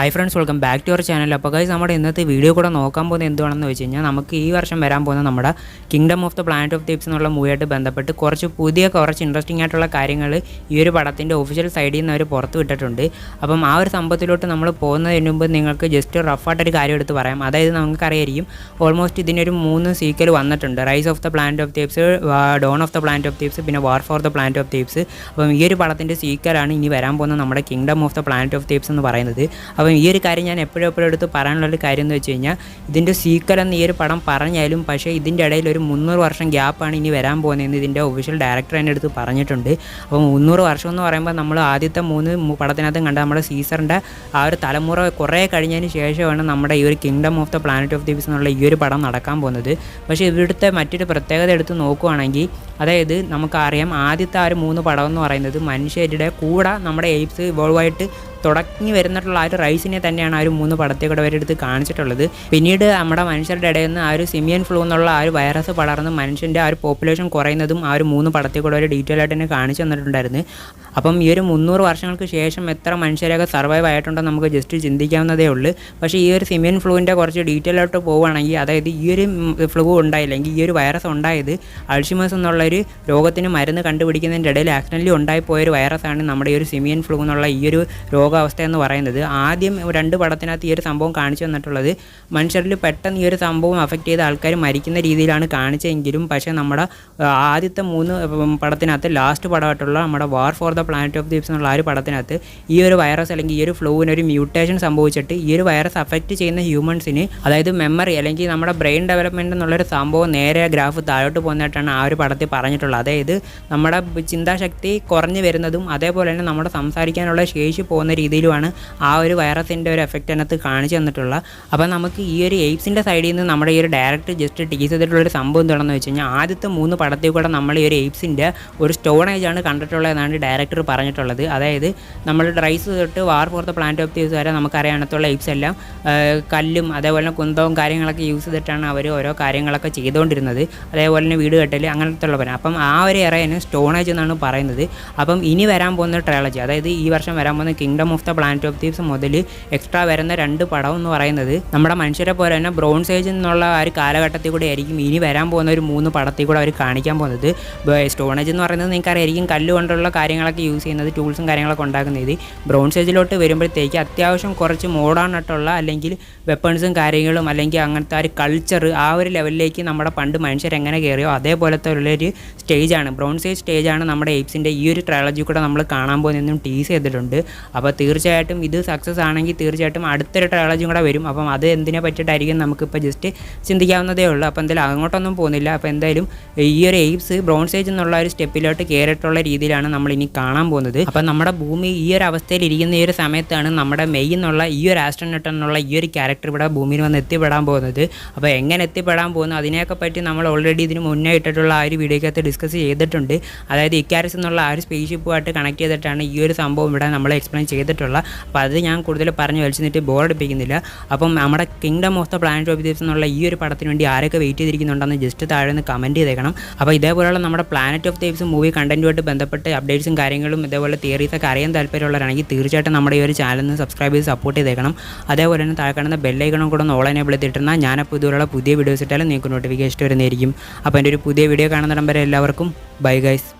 Hi friends, welcome back to our channel. അപ്പോൾ guys, നമ്മുടെ ഇന്നത്തെ വീഡിയോ കൂടെ നോക്കാൻ പോകുന്നത് എന്താണെന്ന് വെച്ച് കഴിഞ്ഞാൽ നമുക്ക് ഈ വർഷം വരാൻ പോകുന്ന നമ്മുടെ Kingdom of the Planet of the ഏപ്സ് എന്നുള്ള മൂവിയായിട്ട് ബന്ധപ്പെട്ട് കുറച്ച് ഇൻട്രസ്റ്റിംഗ് ആയിട്ടുള്ള കാര്യങ്ങൾ ഈ ഒരു പടത്തിൻ്റെ ഒഫീഷ്യൽ സൈഡിൽ നിന്ന് അവർ പുറത്ത് വിട്ടിട്ടുണ്ട്. അപ്പം ആ ഒരു സംഭവത്തിലോട്ട് നമ്മൾ പോകുന്നതിന് മുമ്പ് നിങ്ങൾക്ക് ജസ്റ്റ് റഫായിട്ടൊരു കാര്യം എടുത്ത് പറയാം. അതായത് നമുക്കറിയായിരിക്കും ഓൾമോസ്റ്റ് ഇതിനൊരു 3 സീക്വൽ വന്നിട്ടുണ്ട്. Rise of the Planet of the Apes, Dawn of the Planet of the Apes, പിന്നെ War for the Planet of the Apes. അപ്പം ഈ ഒരു പടത്തിൻ്റെ സീക്വലാണ് ഇനി വരാൻ പോകുന്ന നമ്മുടെ Kingdom of the Planet of the Apes എന്ന് പറയുന്നത്. അപ്പം ഈ ഒരു കാര്യം ഞാൻ എപ്പോഴും എടുത്ത് പറയാനുള്ളൊരു കാര്യം എന്ന് വെച്ച് കഴിഞ്ഞാൽ ഇതിൻ്റെ സീക്വൽ എന്ന് ഈ ഒരു പടം പറഞ്ഞാലും പക്ഷേ ഇതിൻ്റെ ഇടയിൽ ഒരു 300 വർഷം ഗ്യാപ്പാണ് ഇനി വരാൻ പോകുന്നതെന്ന് ഇതിൻ്റെ ഒഫീഷ്യൽ ഡയറക്ടർ എൻ്റെ അടുത്ത് പറഞ്ഞിട്ടുണ്ട്. അപ്പോൾ 300 വർഷം എന്ന് പറയുമ്പോൾ നമ്മൾ ആദ്യത്തെ 3 പടത്തിനകത്തും കണ്ട നമ്മുടെ സീസറിൻ്റെ ആ ഒരു തലമുറ കുറേ കഴിഞ്ഞതിന് ശേഷമാണ് നമ്മുടെ ഈ ഒരു kingdom of the Planet of the ഏപ്സ് എന്നുള്ള ഈ ഒരു പടം നടക്കാൻ പോകുന്നത്. പക്ഷേ ഇവിടുത്തെ മറ്റൊരു പ്രത്യേകത എടുത്ത് നോക്കുകയാണെങ്കിൽ അതായത് നമുക്കറിയാം ആദ്യത്തെ ആ ഒരു 3 പടം എന്ന് പറയുന്നത് മനുഷ്യരുടെ കൂടെ നമ്മുടെ ഏപ്സ് ഇവോൾവ് ആയിട്ട് തുടങ്ങി വരുന്നിട്ടുള്ള ആ ഒരു റൈസിനെ തന്നെയാണ് ആ ഒരു 3 പടത്തെ കൂടെ അവരെടുത്ത് കാണിച്ചിട്ടുള്ളത്. പിന്നീട് നമ്മുടെ മനുഷ്യരുടെ ഇടയിൽ നിന്ന് ആ ഒരു സിമിയൻ ഫ്ലൂ എന്നുള്ള ആ ഒരു വൈറസ് പടർന്ന് മനുഷ്യൻ്റെ ആ ഒരു പോപ്പുലേഷൻ കുറയുന്നതും ആ ഒരു 3 പടത്തെ കൂടെ അവർ ഡീറ്റെയിൽ ആയിട്ട് തന്നെ കാണിച്ചു തന്നിട്ടുണ്ടായിരുന്നു. അപ്പം ഈ ഒരു 300 വർഷങ്ങൾക്ക് ശേഷം എത്ര മനുഷ്യരൊക്കെ സർവൈവ് ആയിട്ടുണ്ടോ നമുക്ക് ജസ്റ്റ് ചിന്തിക്കാവുന്നതേ ഉള്ളൂ. പക്ഷേ ഈ ഒരു സിമിയൻ ഫ്ലൂവിൻ്റെ കുറച്ച് ഡീറ്റെയിൽ ആയിട്ട് പോവുകയാണെങ്കിൽ അതായത് ഈ ഒരു ഫ്ലൂ ഉണ്ടായില്ലെങ്കിൽ ഈ ഒരു വൈറസ് ഉണ്ടായത് അൾഷിമേഴ്സ് എന്നുള്ളൊരു രോഗത്തിന് മരുന്ന് കണ്ടുപിടിക്കുന്നതിൻ്റെ ഇടയിൽ ആക്സിഡൻ്റലി ഉണ്ടായിപ്പോയൊരു വൈറസാണ് നമ്മുടെ ഈ ഒരു സിമിയൻ ഫ്ലൂ എന്നുള്ള ഈ ഒരു രോഗാവസ്ഥ എന്ന് പറയുന്നത്. ആദ്യം 2 പടത്തിനകത്ത് ഈ ഒരു സംഭവം കാണിച്ചു തന്നിട്ടുള്ളത് മനുഷ്യരിൽ പെട്ടെന്ന് ഈ ഒരു സംഭവം അഫക്റ്റ് ചെയ്ത ആൾക്കാർ മരിക്കുന്ന രീതിയിലാണ് കാണിച്ചെങ്കിലും പക്ഷേ നമ്മുടെ ആദ്യത്തെ 3 പടത്തിനകത്ത് ലാസ്റ്റ് പടമായിട്ടുള്ള നമ്മുടെ വാർ for the Planet of the ഏപ്സ് എന്നുള്ള ആ ഒരു പടത്തിനകത്ത് ഈ ഒരു വൈറസ് അല്ലെങ്കിൽ ഈ ഒരു ഫ്ലൂവിനൊരു മ്യൂട്ടേഷൻ സംഭവിച്ചിട്ട് ഈ ഒരു വൈറസ് അഫക്റ്റ് ചെയ്യുന്ന ഹ്യൂമൻസിന് അതായത് മെമ്മറി അല്ലെങ്കിൽ നമ്മുടെ ബ്രെയിൻ ഡെവലപ്മെൻറ്റ് എന്നുള്ളൊരു സംഭവം നേരെ ഗ്രാഫ് താഴോട്ട് പോകുന്നതായിട്ടാണ് ആ ഒരു പടത്തിൽ പറഞ്ഞിട്ടുള്ളത്. അതായത് നമ്മുടെ ചിന്താശക്തി കുറഞ്ഞു വരുന്നതും അതേപോലെ തന്നെ നമ്മുടെ സംസാരിക്കാനുള്ള ശേഷി പോകുന്ന രീതിയിലുമാണ് ആ ഒരു വൈറസിൻ്റെ ഒരു എഫക്റ്റ് അതിനകത്ത് കാണിച്ചു തന്നിട്ടുള്ള. അപ്പോൾ നമുക്ക് ഈ ഒരു എയ്പ്സിൻ്റെ സൈഡിൽ നിന്ന് നമ്മുടെ ഈ ഒരു ഡയറക്റ്റ് ജസ്റ്റ് ടീസ് ചെയ്തിട്ടുള്ളൊരു സംഭവം എന്താണെന്ന് വെച്ച് കഴിഞ്ഞാൽ ആദ്യത്തെ 3 പടത്തിൽ കൂടെ നമ്മൾ ഈ ഒരു എയ്പ്സിൻ്റെ ഒരു സ്റ്റോണേജാണ് കണ്ടിട്ടുള്ളതെന്നാണ് ഡയറക്ടർ പറഞ്ഞിട്ടുള്ളത്. അതായത് നമ്മൾ റൈസ് തൊട്ട് വാർ for the Planet of the ഏപ്സ് വരെ നമുക്കറിയാവുന്നതുള്ള എയ്പ്സ് എല്ലാം കല്ലും അതേപോലെ തന്നെ കുന്തവും കാര്യങ്ങളൊക്കെ യൂസ് ചെയ്തിട്ടാണ് അവർ ഓരോ കാര്യങ്ങളൊക്കെ ചെയ്തുകൊണ്ടിരുന്നത്. അതേപോലെ തന്നെ വീട് കെട്ടൽ അങ്ങനത്തെ ഉള്ള പരം. അപ്പം ആ ഒരു എറയാണ് സ്റ്റോണേജ് എന്നാണ് പറയുന്നത്. അപ്പം ഇനി വരാൻ പോകുന്ന ട്രയോളജി അതായത് ഈ വർഷം വരാൻ പോകുന്ന kingdom of the Planet of the ഏപ്സ് മുതൽ എക്സ്ട്രാ വരുന്ന 2 പടം എന്ന് പറയുന്നത് നമ്മുടെ മനുഷ്യരെ പോലെ തന്നെ ബ്രോൺസ് ഏജ് എന്നുള്ള ആ ഒരു കാലഘട്ടത്തിൽ കൂടെ ആയിരിക്കും ഇനി വരാൻ പോകുന്ന ഒരു 3 പടത്തിൽ കൂടെ അവർ കാണിക്കാൻ പോകുന്നത്. സ്റ്റോണേജ് എന്ന് പറയുന്നത് നിങ്ങൾക്കറിയായിരിക്കും കല്ല് കൊണ്ടുള്ള കാര്യങ്ങളൊക്കെ യൂസ് ചെയ്യുന്നത്, ടൂൾസും കാര്യങ്ങളൊക്കെ ഉണ്ടാക്കുന്നത്. ബ്രോൺസ് ഏജിലോട്ട് വരുമ്പോഴത്തേക്ക് അത്യാവശ്യം കുറച്ച് മോഡേൺ ആയിട്ടുള്ള അല്ലെങ്കിൽ വെപ്പൺസും കാര്യങ്ങളും അല്ലെങ്കിൽ അങ്ങനത്തെ ആ ഒരു കൾച്ചർ ആ ഒരു ലെവലിലേക്ക് നമ്മുടെ പണ്ട് മനുഷ്യർ എങ്ങനെ കയറിയോ അതേപോലത്തെ ഉള്ളൊരു സ്റ്റേജാണ് ബ്രോൺസ് ഏജ് സ്റ്റേജാണ് നമ്മുടെ ഏപ്സിൻ്റെ ഈ ഒരു ട്രയോളജി കൂടെ നമ്മൾ കാണാൻ പോകുന്നതെന്നും ടീസ് ചെയ്തിട്ടുണ്ട്. അപ്പോൾ തീർച്ചയായിട്ടും ഇത് സക്സസ് ആണെങ്കിൽ തീർച്ചയായിട്ടും അടുത്തൊരു ട്രയോളജിയും കൂടെ വരും. അപ്പം അത് എന്തിനെ പറ്റിയിട്ടായിരിക്കും നമുക്കിപ്പോൾ ജസ്റ്റ് ചിന്തിക്കാവുന്നതേ ഉള്ളൂ. അപ്പോൾ എന്തായാലും അങ്ങോട്ടൊന്നും പോകുന്നില്ല. അപ്പോൾ എന്തായാലും ഈ ഒരു എയ്പ്സ് ബ്രോൺസ് ഏജ് എന്നുള്ള ഒരു സ്റ്റെപ്പിലോട്ട് കയറിയിട്ടുള്ള രീതിയിലാണ് നമ്മൾ ഇനി കാണാൻ പോകുന്നത്. അപ്പം നമ്മുടെ ഭൂമി ഈ ഒരു അവസ്ഥയിൽ ഇരിക്കുന്ന ഈ ഒരു സമയത്താണ് നമ്മുടെ മെയ് എന്നുള്ള ഈ ഒരു ആസ്ട്രോനട്ട് എന്നുള്ള ഈ ഒരു ക്യാരക്ടർ ഇവിടെ ഭൂമിയിൽ വന്ന് എത്തിപ്പെടാൻ പോകുന്നത്. അപ്പോൾ എങ്ങനെ എത്തിപ്പെടാൻ പോകുന്നു അതിനെയൊക്കെ പറ്റി നമ്മൾ ഓൾറെഡി ഇതിന് മുന്നേ ഇട്ടിട്ടുള്ള ആ ഒരു വീഡിയോക്കകത്ത് ഡിസ്കസ് ചെയ്തിട്ടുണ്ട്. അതായത് ഇക്കാരിസ് എന്നുള്ള ആ ഒരു സ്പേസ് ഷിപ്പുമായിട്ട് കണക്ട് ചെയ്തിട്ടാണ് ഈ ഒരു സംഭവം ഇവിടെ നമ്മൾ എക്സ്പ്ലെയിൻ ചെയ്തിട്ടുള്ള. അപ്പോൾ അത് ഞാൻ കൂടുതൽ പറഞ്ഞ് വലിച്ചിട്ട് ബോറടിപ്പിക്കുന്നില്ല. അപ്പം നമ്മുടെ Kingdom of the Planet of the ഏപ്സ് എന്നുള്ള ഈ ഒരു പടത്തിന് വേണ്ടി ആരൊക്കെ വെയിറ്റ് ചെയ്തിരിക്കുന്നുണ്ടെന്ന് ജസ്റ്റ് താഴെ നിന്ന് കമൻറ്റ് ചെയ്തേക്കണം. അപ്പോൾ ഇതേപോലെയുള്ള നമ്മുടെ Planet of the Apes movie കണ്ടന്റുമായിട്ട് ബന്ധപ്പെട്ട് അപ്ഡേറ്റ്സും കാര്യങ്ങളും ഇതേപോലെ തിയറീസൊക്കെ അറിയാൻ താല്പര്യമുള്ളവരാണെങ്കിൽ തീർച്ചയായിട്ടും നമ്മുടെ ഈ ഒരു ചാനലിന് സബ്സ്ക്രൈബ് ചെയ്ത് സപ്പോർട്ട് ചെയ്തേക്കണം. അതേപോലെ തന്നെ താഴെ കാണുന്ന ബെല്ലൈക്കണം കൂടെ ഒന്ന് ഓൾ എനേബിൾ ചെയ്തിട്ടുണ്ടെങ്കിൽ ഞാനപ്പോൾ ഇതുപോലുള്ള പുതിയ വീഡിയോസ് ഇട്ടാലും നിങ്ങൾക്ക് നോട്ടിഫിക്കേഷൻ വരുന്നതായിരിക്കും. അപ്പോൾ എൻ്റെ ഒരു പുതിയ വീഡിയോ കാണുന്നിടം വരെ എല്ലാവർക്കും ബൈ ഗൈസ്.